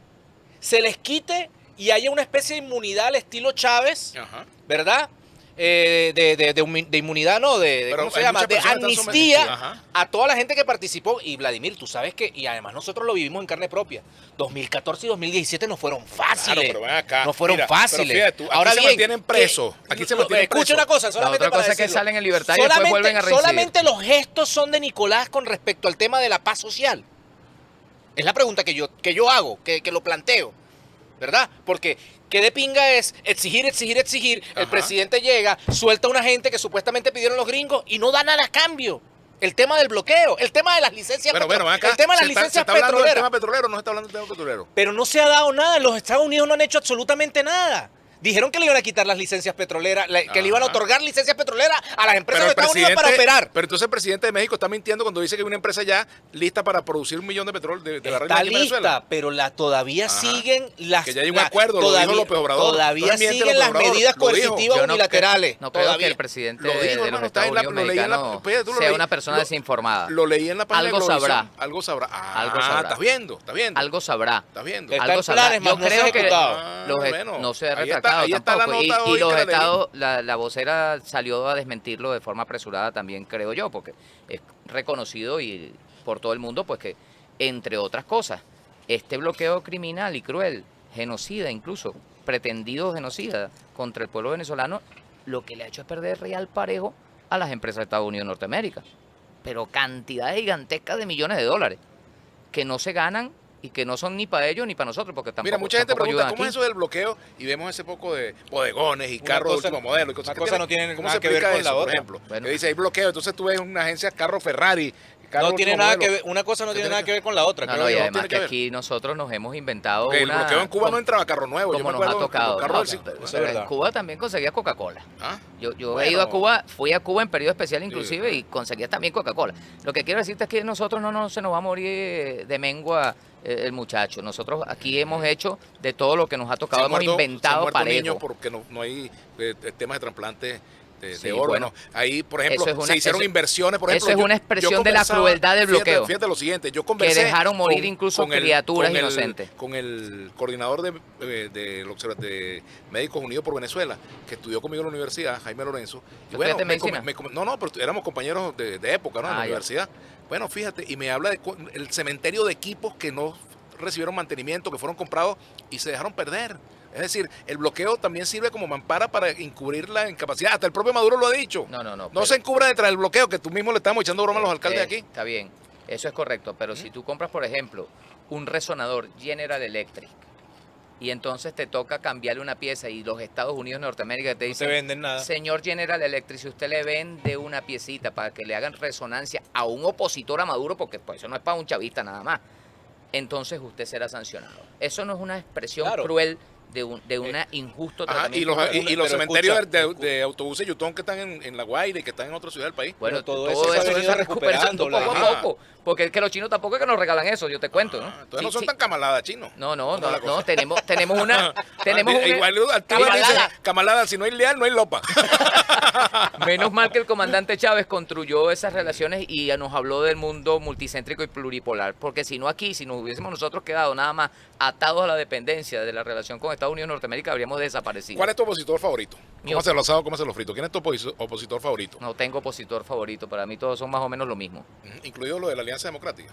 se les quite y haya una especie de inmunidad al estilo Chávez, Ajá. ¿verdad? De inmunidad, no, Pero ¿cómo se hay llama? muchas De personas que están amnistía sometidas. Ajá. a toda la gente que participó. Y Vladimir, tú sabes que, y además nosotros lo vivimos en carne propia, 2014 y 2017 no fueron fáciles. Claro, pero ven acá. No fueron Mira, pero fáciles. fíjate tú, aquí Ahora se bien, mantienen presos. Aquí se mantienen escucha presos. una cosa, La solamente otra para cosa es que decirlo. salen en libertad y después vuelven a reincidir. Solamente los gestos son de Nicolás con respecto al tema de la paz social. Es la pregunta que yo hago, que lo planteo, ¿verdad? Porque qué de pinga es exigir. El Ajá. presidente llega, suelta a una gente que supuestamente pidieron los gringos y no da nada a cambio. El tema del bloqueo, el tema de las licencias Bueno, ven acá. el tema de las ¿Se licencias está hablando del petroleras. tema petrolero o no se está hablando del tema petrolero? Pero no se ha dado nada. Los Estados Unidos no han hecho absolutamente nada. Dijeron que le iban a quitar las licencias petroleras, que le iban a Ajá. otorgar licencias petroleras a las empresas Pero de el Estados Unidos para presidente, operar. pero entonces el presidente de México está mintiendo cuando dice que hay una empresa ya lista para producir 1 millón de petróleo de barriles Está aquí en Venezuela. lista, pero todavía Ajá. siguen las... Que ya hay un acuerdo, lo dijo López Obrador. Todavía Entonces miente siguen López las Obrador, medidas lo dijo. coercitivas Yo no unilaterales. creo que todavía. el presidente Lo dijo, de hermano, los está Estados en Unidos lo leí en la- mexicanos espérate, tú lo sea leí- una persona lo- desinformada. Lo leí en la página Algo de Globovisión. sabrá. Algo sabrá. Ah, Algo sabrá. estás viendo, estás viendo. Algo sabrá. Estás viendo. Está Algo en sabrá. planes, Yo mas no se ha creo que ejecutado. no se ha Ahí está- retractado ahí está la tampoco. nota hoy Y los que la leí. estados, la vocera salió a desmentirlo de forma apresurada también, creo yo, porque es reconocido y por todo el mundo pues que entre otras cosas. Este bloqueo criminal y cruel, genocida incluso, pretendido genocida contra el pueblo venezolano, lo que le ha hecho es perder real parejo a las empresas de Estados Unidos de Norteamérica. Pero cantidades gigantescas de millones de dólares que no se ganan y que no son ni para ellos ni para nosotros, porque tampoco. Mira, mucha gente tampoco pregunta, ayudan ¿cómo es aquí. eso del bloqueo? Y vemos ese poco de bodegones y carros de último modelo. Y cosas una que cosa tienen. no tiene ¿Cómo nada se que ver explica con eso, la por otra? ejemplo? Bueno. Que dice, hay bloqueo, entonces tú ves una agencia carro Ferrari. Carro No tiene último nada modelo. que ver, una cosa no ¿Qué tiene tiene nada que- que ver con la otra. No, creo no, y yo. tiene además que que ver. aquí nosotros nos hemos inventado Porque el una... bloqueo en Cuba como- no entraba carro nuevo. Yo como me nos ha acuerdo tocado. los carros No, del cinco. pero Eso es verdad. en Cuba también conseguías Coca-Cola. ¿Ah? Yo he Bueno. ido a Cuba, fui a Cuba en periodo especial inclusive y conseguías también Coca-Cola. Lo que quiero decirte es que nosotros no se nos va a morir de mengua el muchacho. Nosotros aquí hemos hecho de todo lo que nos ha tocado, hemos Se han inventado muerto parejo. niños porque no hay temas de trasplantes de Sí, órganos. bueno, Ahí, por ejemplo, eso es una- se hicieron eso- inversiones. Por eso ejemplo, es una expresión de la conversaba- crueldad del fíjate- bloqueo. Fíjate lo siguiente, yo conversé Que dejaron morir incluso criaturas inocentes. Con el coordinador de Médicos Unidos por Venezuela, que estudió conmigo en la universidad, Jaime Lorenzo. Y bueno, ¿Estudiaste medicina? no, pero éramos compañeros de época, ¿no? En la Ah, ya. universidad. Bueno, fíjate, y me habla de el cementerio de equipos que no recibieron mantenimiento, que fueron comprados y se dejaron perder. Es decir, el bloqueo también sirve como mampara para encubrir la incapacidad. Hasta el propio Maduro lo ha dicho. No. No se encubra detrás del bloqueo, que tú mismo le estamos echando broma a los alcaldes aquí. Está bien, eso es correcto, pero si tú compras, por ejemplo, un resonador General Electric y entonces te toca cambiarle una pieza y los Estados Unidos de Norteamérica te No se dicen, venden nada. señor General Electric, si usted le vende una piecita para que le hagan resonancia a un opositor a Maduro, porque pues, eso no es para un chavista nada más, entonces usted será sancionado. Eso no es una expresión Claro. cruel de una injusto Ajá, y tratamiento. los, y los Pero cementerios escucha, de autobuses Yutón que están en La Guaira y que están en otra ciudad del país. Bueno, Pero todo todo eso se ha eso venido se recupera recuperando, poco la- a poco. Porque es que los chinos tampoco es que nos regalan eso, yo te cuento, ¿no? Entonces no Sí, son sí. tan camaladas, chinos. No, ¿Cómo es la no, cosa? tenemos una, Igual Arturo dice, Camalada. camalada, si no hay leal, no hay lopa. Menos mal que el comandante Chávez construyó esas relaciones y nos habló del mundo multicéntrico y pluripolar, porque si no aquí, si nos hubiésemos nosotros quedado nada más atados a la dependencia de la relación con Estados Unidos y Norteamérica, habríamos desaparecido. ¿Cuál es tu opositor favorito? Mi ¿Cómo se lo asado, cómo se lo frito? ¿Quién es tu opositor favorito? No tengo opositor favorito, para mí todos son más o menos lo mismo. Incluido lo de la Alianza Democrática.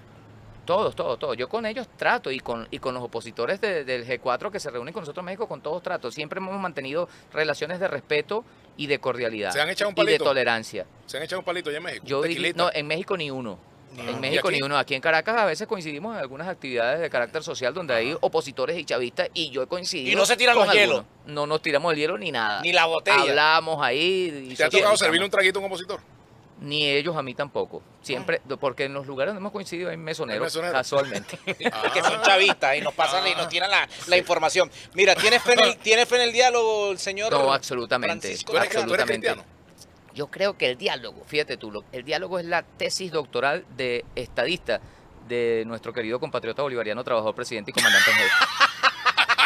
Todos. Yo con ellos trato y con los opositores del G4 que se reúnen con nosotros en México, con todos trato. Siempre hemos mantenido relaciones de respeto y de cordialidad. ¿Se han echado un y de palito? tolerancia. ¿Se han echado un palito allá en México? Yo diría, Tequilita. no, en México ni uno. Ah, En ¿y México aquí? ni uno. Aquí en Caracas a veces coincidimos en algunas actividades de carácter social donde hay opositores y chavistas y yo he coincidido. Y no se tiran con los hielos. algunos. No nos tiramos el hielo ni nada. Ni la botella. Hablamos ahí. Y ¿Te ha tocado socializamos. servirle un traguito a un opositor? Ni ellos a mí tampoco. Siempre, porque en los lugares donde hemos coincidido hay mesoneros, Hay mesoneros. casualmente. Que son chavistas y nos pasan y nos tiran la información. Mira, ¿tiene fe en el diálogo el señor? No, absolutamente. Francisco ¿Tú eres, Zambrano? tú eres Absolutamente. cristiano? Yo creo que el diálogo, fíjate tú, el diálogo es la tesis doctoral de estadista de nuestro querido compatriota bolivariano, trabajador, presidente y comandante en jefe.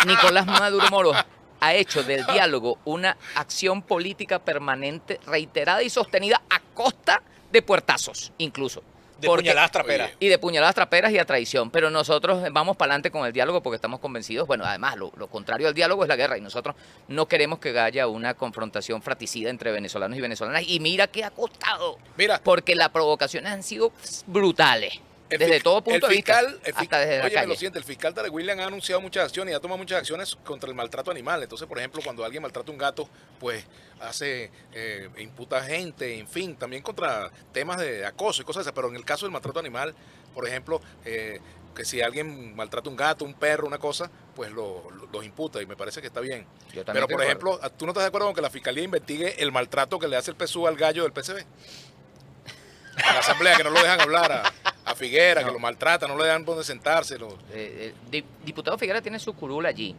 Nicolás Maduro Moro ha hecho del diálogo una acción política permanente, reiterada y sostenida a costa de puertazos, incluso. De Porque- puñaladas traperas. Oye, y de puñaladas traperas y a traición. Pero nosotros vamos para adelante con el diálogo porque estamos convencidos. Bueno, además, lo contrario al diálogo es la guerra y nosotros no queremos que haya una confrontación fratricida entre venezolanos y venezolanas. Y mira que ha costado. Mira, Porque las provocaciones han sido brutales. Desde todo punto de vista. Hasta desde la oye, me lo calle. siente, el fiscal Tarek William ha anunciado muchas acciones y ha tomado muchas acciones contra el maltrato animal. Entonces, por ejemplo, cuando alguien maltrata a un gato, pues imputa gente, en fin, también contra temas de acoso y cosas así. Pero en el caso del maltrato animal, por ejemplo, que si alguien maltrata a un gato, un perro, una cosa, pues los imputa y me parece que está bien. Yo también Pero, estoy por de ejemplo, ¿tú no estás de acuerdo con que la fiscalía investigue el maltrato que le hace el PSUV al gallo del PCB? En la asamblea, que no lo dejan hablar a Figuera, que lo maltratan, no le dan donde sentarse. Diputado Figuera tiene su curul allí.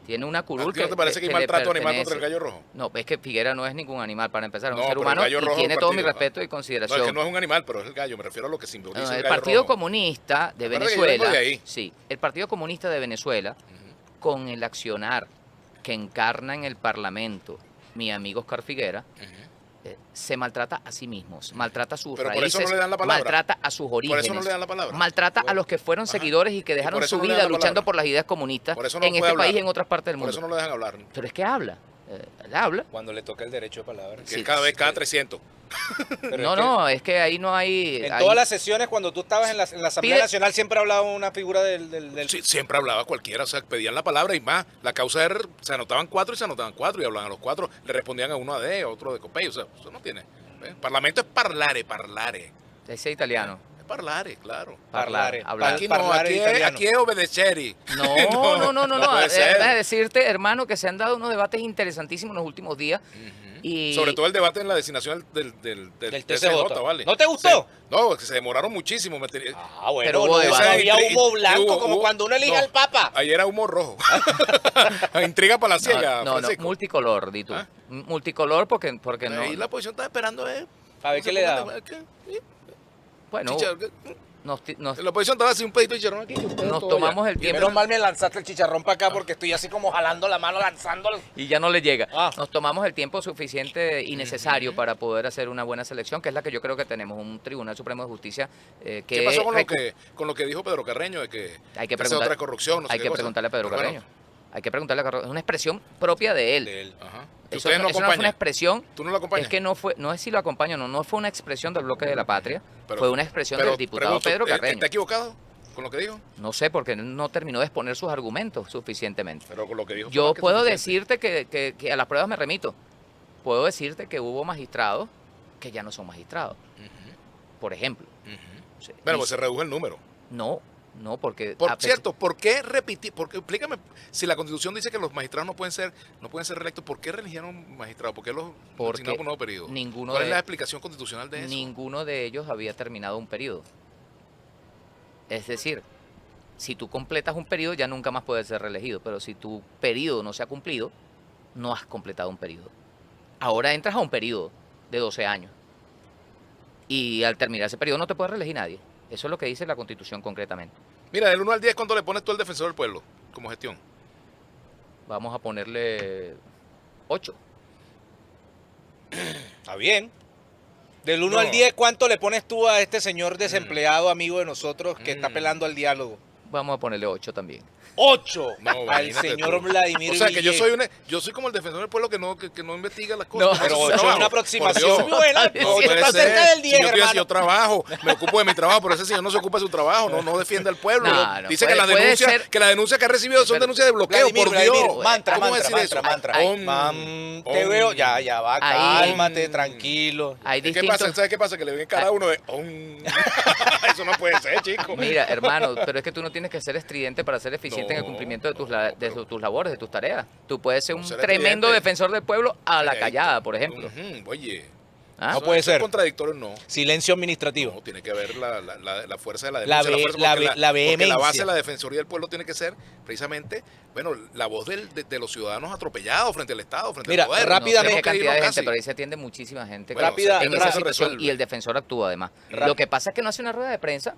Tiene una ¿A curul ti no te parece que hay le maltrato animal pertenece. contra el gallo rojo? No, es que Figuera no es ningún animal para empezar, es No, un ser pero el humano gallo y rojo tiene del todo mi partido. respeto y No, consideración. es que no es un animal, pero es el gallo, me refiero a lo que simboliza No, el el gallo Partido rojo. Comunista de Acuérdate que yo vengo Venezuela, de ahí. sí, el Partido Comunista de Venezuela, con el accionar que encarna en el Parlamento mi amigo Oscar Figuera, se maltrata a sí mismos, maltrata a sus Pero por eso raíces, no le dan la palabra. maltrata a sus orígenes, Por eso no le dan la palabra. maltrata a los que fueron Ajá. seguidores y que Y dejaron por eso su no le vida dan la luchando palabra. por las ideas comunistas Por eso no en puede este hablar. país y en otras partes del Por mundo. eso no lo dejan hablar. Pero es que habla. él habla. Cuando le toca el derecho de palabra. Que Sí, es cada vez cada sí. 300. Pero No, es que no, es que ahí no hay... En ahí- todas las sesiones, cuando tú estabas en la Asamblea Pide- Nacional, siempre hablaba una figura del... Sí, siempre hablaba cualquiera, o sea, pedían la palabra y más. La causa era, se anotaban 4 y se anotaban 4 y hablaban a los 4, le respondían a uno a D, a otro de Copey, o sea, eso no tiene. Parlamento es parlare, parlare. Ese italiano. Es parlare, claro. Parlare. Hablar. Aquí no, parlare aquí italiano. es obedeceri. No. puede ser. Déjame decirte, hermano, que se han dado unos debates interesantísimos en los últimos días. Y Sobre todo el debate en la designación del Del TCJ, TCJ. ¿vale? ¿No te gustó? No, que se demoraron muchísimo. Ah, bueno, Pero hubo no, debate. había Intri- humo blanco hubo- como hubo- cuando uno elige no, al Papa. Ayer era humo rojo. Intriga palaciega, no, Francisco. multicolor, di tú. ¿Ah? Multicolor porque no. Ahí la oposición está esperando, A ver qué le da. Bueno, nos La oposición estaba así un pedito de chicharrón aquí. Nos tomamos el tiempo. Menos mal me lanzaste el chicharrón para acá porque estoy así como jalando la mano, lanzándolo. y ya no le llega. Ah. Nos tomamos el tiempo suficiente y necesario para poder hacer una buena selección, que es la que yo creo que tenemos, un Tribunal Supremo de Justicia que ¿Qué pasó con recu- con lo que dijo Pedro Carreño de que hay que hace preguntar- otra corrupción? No sé hay qué que cosa? preguntarle a Pedro Pero bueno, Carreño. Hay que preguntarle a Carreño. Es una expresión propia de él. De él. Ajá. Eso, Ustedes no eso no fue una acompañan. expresión. ¿Tú no lo acompañas? Es que no es si lo acompaño, no fue una expresión del bloque de la patria, Pero- fue una expresión pero del diputado pregunto, Pedro Carreño. ¿Está equivocado con lo que dijo? No sé, porque él no terminó de exponer sus argumentos suficientemente. Pero con lo que dijo. fue Yo más que puedo suficiente. decirte que a las pruebas me remito. Puedo decirte que hubo magistrados que ya no son magistrados, por ejemplo. Ujú. Sí, Bueno, y- pues se redujo el número. no, porque... Por a pesar- cierto, ¿por qué repetir? Porque explícame, si la Constitución dice que los magistrados no pueden ser reelectos, ¿por qué reeligieron magistrados? ¿Por qué los Porque designaron por un nuevo periodo? ninguno ¿Cuál es de- la explicación constitucional de eso? ninguno de ellos había terminado un periodo. Es decir, si tú completas un periodo ya nunca más puedes ser reelegido, pero si tu periodo no se ha cumplido, no has completado un periodo. Ahora entras a un periodo de 12 años y al terminar ese periodo no te puede reelegir nadie. Eso es lo que dice la Constitución concretamente. Mira, del 1 al 10, ¿cuánto le pones tú al defensor del pueblo como gestión? Vamos a ponerle 8. Está bien. Del 1 No. al 10, ¿cuánto le pones tú a este señor desempleado, amigo de nosotros, que está apelando al diálogo? Vamos a ponerle 8 también. 8 No, al imagínate señor tú. Vladimir O sea, que yo Villegas. yo soy como el defensor del pueblo que no investiga las cosas. No, Ese Pero su 8 es trabajo. una Por aproximación Dios. buena. No 8 puede está ser. cerca del 10, Si yo, hermano. yo trabajo, me ocupo de mi trabajo, pero ese señor no se ocupa de su trabajo, no defiende al pueblo. No, Dice puede- que puede las ser- denuncias que ha recibido son Pero- denuncias de bloqueo, Vladimir, por Vladimir, Dios. mantra, ¿Cómo mantra, decir mantra, eso? mantra. Te veo, ya va, Ahí- cálmate, tranquilo. Hay ¿Qué distintos... pasa? ¿Sabes qué pasa? Que le ven cara a uno de... Eso no puede ser, chico. Mira, hermano, pero es que tú no tienes que ser estridente para ser eficiente en el No, cumplimiento de tus, pero- tus labores, de tus tareas. Tú puedes ser No un ser tremendo estridente. defensor del pueblo a la callada, por ejemplo. Oye. ¿Ah? No eso- puede eso es ser. contradictorio, no. Silencio administrativo. No, tiene que haber la fuerza de la La denuncia. ve- fuerza, la porque ve- la porque la vehemencia. base de la Defensoría del Pueblo tiene que ser precisamente, bueno, la voz de los ciudadanos atropellados frente al Estado, frente Mira, al poder. rápidamente- No sé qué Tenemos que cantidad de irnos gente, casi. pero ahí se atiende muchísima gente Bueno, Rápida- en eso esa se situación resuelve. y el defensor actúa además. Rápido. Lo que pasa es que no hace una rueda de prensa,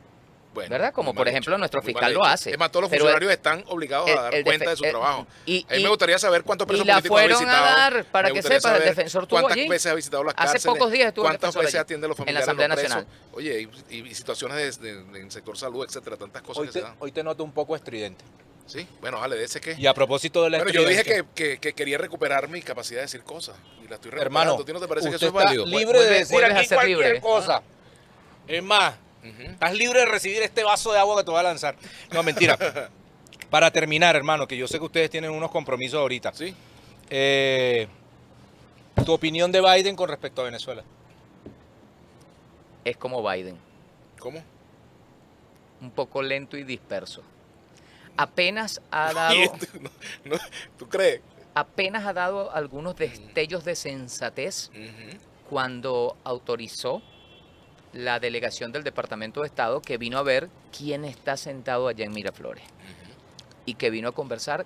Bueno, ¿verdad? Como muy por mal ejemplo hecho, nuestro muy fiscal mal lo hecho. hace. Es más, todos los Pero funcionarios están obligados a dar cuenta de su trabajo. y a mí me gustaría saber cuántos presos la políticos ha fueron a visitado. dar, para Me que gustaría sepas, el saber defensor estuvo cuántas allí. veces ha visitado las Hace cárceles, pocos días estuvo el cuántas defensor veces allí, atiende a los en la familiares de Asamblea los presos. Nacional. Oye, y situaciones en el sector salud, etcétera, tantas cosas que se dan. Hoy te noto un poco estridente. Sí, bueno, vale, de ese que... Y a propósito de la Bueno, yo dije estridencia, que quería recuperar mi capacidad de decir cosas. Y la estoy recuperando. hermano, ¿A ti no te parece que usted eso es está válido? libre de Vuelve- decir vuelves a aquí ser cualquier libre. cosa. Es más, estás libre de recibir este vaso de agua que te voy a lanzar. No, mentira. Para terminar, hermano, que yo sé que ustedes tienen unos compromisos ahorita. Sí. Tu opinión de Biden con respecto a Venezuela. Es como Biden, ¿Cómo? un poco lento y disperso. Apenas ha dado, No, ¿tú crees? apenas ha dado algunos destellos de sensatez Ujú. cuando autorizó la delegación del Departamento de Estado que vino a ver quién está sentado allá en Miraflores y que vino a conversar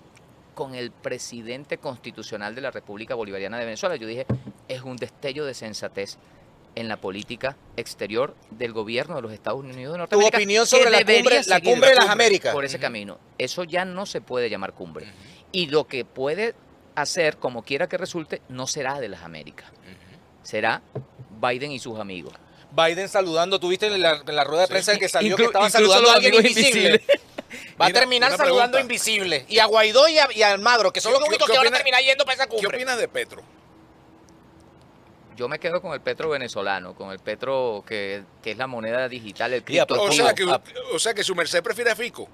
con el presidente constitucional de la República Bolivariana de Venezuela. Yo dije, es un destello de sensatez en la política exterior del gobierno de los Estados Unidos de Norteamérica. opinión que sobre la debería cumbre seguir de las Américas. por ese camino. Eso ya no se puede llamar cumbre. Y lo que puede hacer, como quiera que resulte, no será de las Américas. Será Biden y sus amigos. Biden saludando, tuviste en la rueda de prensa que salió que Inclu- estaba incluso saludando los a alguien amigos invisible. invisibles. Va a Mira, terminar una saludando pregunta. invisibles. Y a Guaidó y a Almagro, que son los únicos que van a terminar yendo para esa ¿Qué cumbre. opinas de Petro? Yo me quedo con el petro venezolano, con el petro que es la moneda digital, el Mira, cripto. O sea que su merced prefiere a Fico.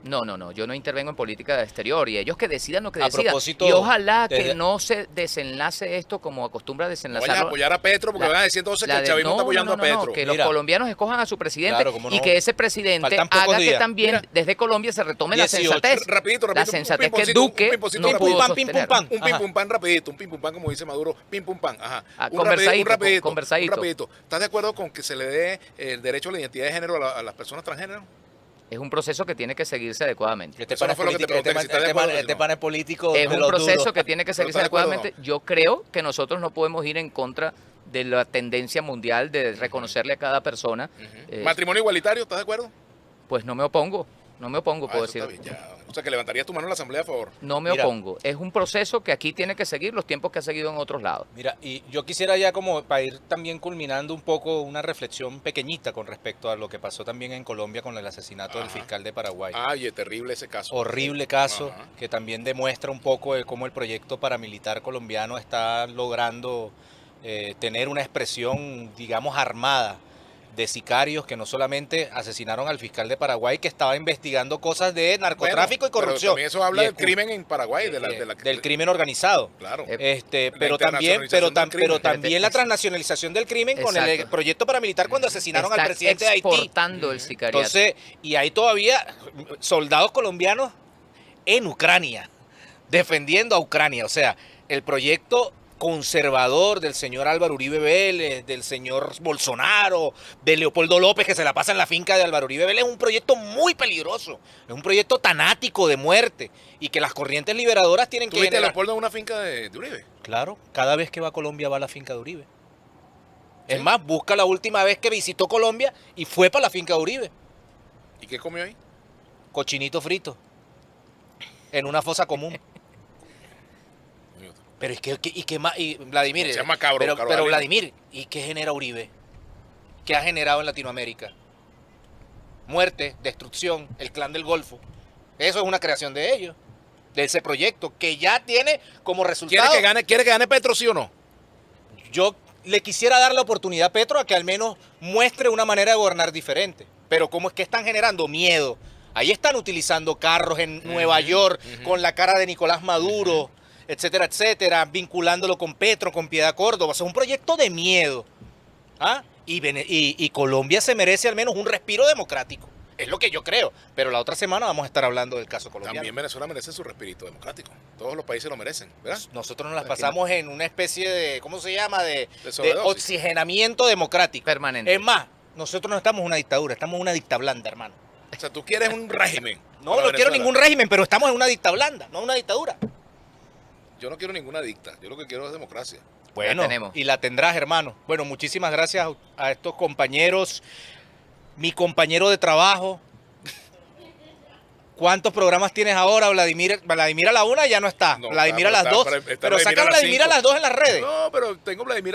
No, yo no intervengo en política exterior y ellos que decidan lo que A decidan. propósito, Y ojalá que desde- no se desenlace esto como acostumbra No vayas a desenlazarlo. apoyar a Petro porque La- van a decir entonces que La el de- chavismo está apoyando a Petro. que Mira. los colombianos escojan a su presidente Claro, cómo y no. que ese presidente Faltan pocos haga que días. también Mira. desde Colombia se retome la 18. sensatez. Rapidito, La un sensatez que pimponcito, Duque un pimponcito no rapidito. pudo Pim, pam, pim, pum, sostener. pam. Un pim Ajá. pum pan rapidito, un pim pum pan como dice Maduro, pim pum pan, ajá. Ah, Un conversadito, rapidito, conversadito. un rapidito. ¿Estás de acuerdo con que se le dé el derecho a la identidad de género a las personas transgénero? Es un proceso que tiene que seguirse adecuadamente. Este Eso no pana fue lo que te pregunté, que si estás de acuerdo o no. pana es político. Es de un los proceso duros. que tiene que seguirse ¿estás de acuerdo o adecuadamente. Yo creo que nosotros no podemos ir en contra de la tendencia mundial de reconocerle a cada persona. Matrimonio igualitario, ¿estás de acuerdo? Pues no me opongo, puedo Eso está decir. bien, ya. O sea que levantarías tu mano en la asamblea a favor. No me Mira. opongo. Es un proceso que aquí tiene que seguir los tiempos que ha seguido en otros lados. Mira, y yo quisiera ya como para ir también culminando un poco una reflexión pequeñita con respecto a lo que pasó también en Colombia con el asesinato del Ajá. fiscal de Paraguay. Ay, es terrible ese caso. Horrible caso Ajá. que también demuestra un poco de cómo el proyecto paramilitar colombiano está logrando tener una expresión, digamos, armada de sicarios que no solamente asesinaron al fiscal de Paraguay, que estaba investigando cosas de narcotráfico Bueno, y corrupción. Pero también eso habla Y del crimen en Paraguay, del crimen organizado. Claro. Pero también, internacionalización del crimen. también la transnacionalización del crimen con el Exacto. proyecto paramilitar cuando asesinaron al Están presidente de Haití. exportando el sicariato. Entonces, y hay todavía soldados colombianos en Ucrania, defendiendo a Ucrania. O sea, el proyecto conservador del señor Álvaro Uribe Vélez, del señor Bolsonaro, de Leopoldo López, que se la pasa en la finca de Álvaro Uribe Vélez, es un proyecto muy peligroso, es un proyecto tanático de muerte, y que las corrientes liberadoras tienen que ¿Tuviste a generar... Leopoldo en una finca de Uribe? Claro, cada vez que va a Colombia va a la finca de Uribe. Es más, busca la última vez que visitó Colombia y fue para la finca de Uribe. ¿Y qué comió ahí? Cochinito frito. En una fosa común. Pero es que, y qué más, y Vladimir, Se llama cabro, pero Carvalho. Vladimir, ¿y qué genera Uribe? ¿Qué ha generado en Latinoamérica? Muerte, destrucción, el clan del Golfo. Eso es una creación de ellos, de ese proyecto, que ya tiene como resultado... ¿Quiere que gane Petro, sí o no? Yo le quisiera dar la oportunidad a Petro a que al menos muestre una manera de gobernar diferente. Pero ¿cómo es que están generando miedo? Ahí están utilizando carros en Nueva York con la cara de Nicolás Maduro, etcétera, etcétera, vinculándolo con Petro, con Piedad Córdoba. O sea, es un proyecto de miedo. ¿Ah? Y Colombia se merece al menos un respiro democrático. Es lo que yo creo. Pero la otra semana vamos a estar hablando del caso colombiano. También Venezuela merece su respirito democrático. Todos los países lo merecen, ¿verdad? Nosotros nos las pasamos en una especie de, ¿cómo se llama? De sobredosis. oxigenamiento democrático. Permanente. Es más, nosotros no estamos en una dictadura, estamos en una dicta blanda, hermano. O sea, tú quieres un régimen. No, para no quiero Venezuela. ningún régimen, pero estamos en una dicta blanda, no una dictadura. Yo no quiero ninguna dicta. Yo lo que quiero es democracia. Bueno, tenemos. y la tendrás, hermano. Bueno, muchísimas gracias a estos compañeros, mi compañero de trabajo. ¿Cuántos programas tienes ahora, Vladimir? Vladimir a la una ya no está. No, Vladimir a está, las está, dos. está Pero Vladimir saca a las Vladimir a 5. las dos en las redes. No, pero tengo Vladimir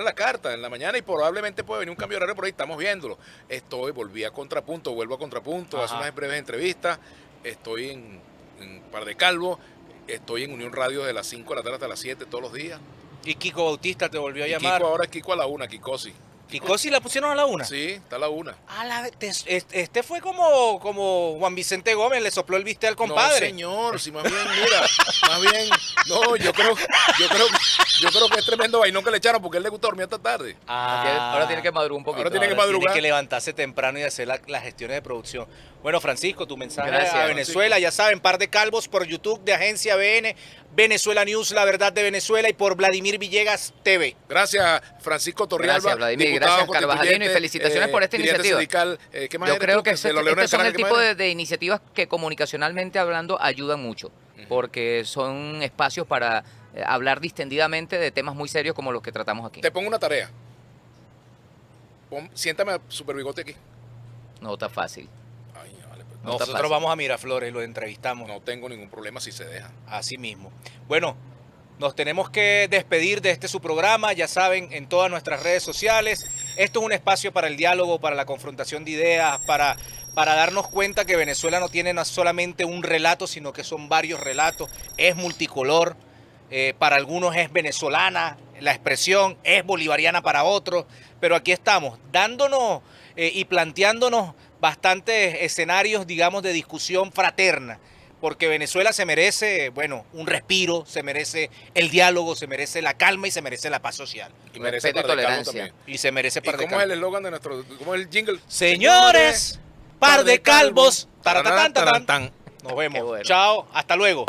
a la carta en la mañana y probablemente puede venir un cambio de horario por ahí. Estamos viéndolo. Volví a Contrapunto, vuelvo a Contrapunto, hace Ajá. unas breves entrevistas. Estoy en Par de Calvo. Estoy en Unión Radio de las 5 de la tarde hasta las 7 todos los días. Y Kiko Bautista te volvió a Y llamar. Kiko ahora es Kiko a la 1, Kikosi. Kiko sí la pusieron a la una. Sí, está a la 1. Este fue como Juan Vicente Gómez, le sopló el bistec al compadre. No, señor, si más bien, mira, más bien, no, yo creo que es tremendo vainón que le echaron porque a él le gusta dormir hasta tarde. Ahora tiene que madrugar un poquito. Ahora tiene que Ahora madrugar. Tiene que levantarse temprano y hacer las gestiones de producción. Bueno, Francisco, tu mensaje Gracias, a Venezuela, ya saben, Par de Calvos por YouTube de Agencia BN, Venezuela News, La Verdad de Venezuela y por Vladimir Villegas TV. Gracias, Francisco Torrialba. Gracias, Vladimir, diputado gracias, Carvajalino, y constituyente, felicitaciones por esta dirigente iniciativa. sindical. ¿Qué más Yo eres creo tú? que De los Leones estos son del el Caracas, tipo ¿qué más de iniciativas que comunicacionalmente hablando ayudan mucho, porque son espacios para hablar distendidamente de temas muy serios como los que tratamos aquí. eres? Te pongo una tarea. Siéntame a Super Bigote aquí. No está fácil. Ay, vale, pues, No está Nosotros fácil. vamos a Miraflores, lo entrevistamos. no tengo ningún problema si se deja. Así mismo. Bueno, nos tenemos que despedir de su programa, ya saben, en todas nuestras redes sociales. Esto es un espacio para el diálogo, para la confrontación de ideas, para para darnos cuenta que Venezuela no tiene solamente un relato, sino que son varios relatos, es multicolor, para algunos es venezolana la expresión, es bolivariana para otros, pero aquí estamos dándonos y planteándonos bastantes escenarios, digamos, de discusión fraterna, porque Venezuela se merece, bueno, un respiro, se merece el diálogo, se merece la calma y se merece la paz social. Y merece Respeto y par de calvo tolerancia. también. Y se merece ¿Y par de cómo es el calvos. eslogan de nuestro, cómo es el jingle? Señores, par de calvos. Taratán, taratán. Taratán. Nos vemos. Qué bueno. Chao, hasta luego.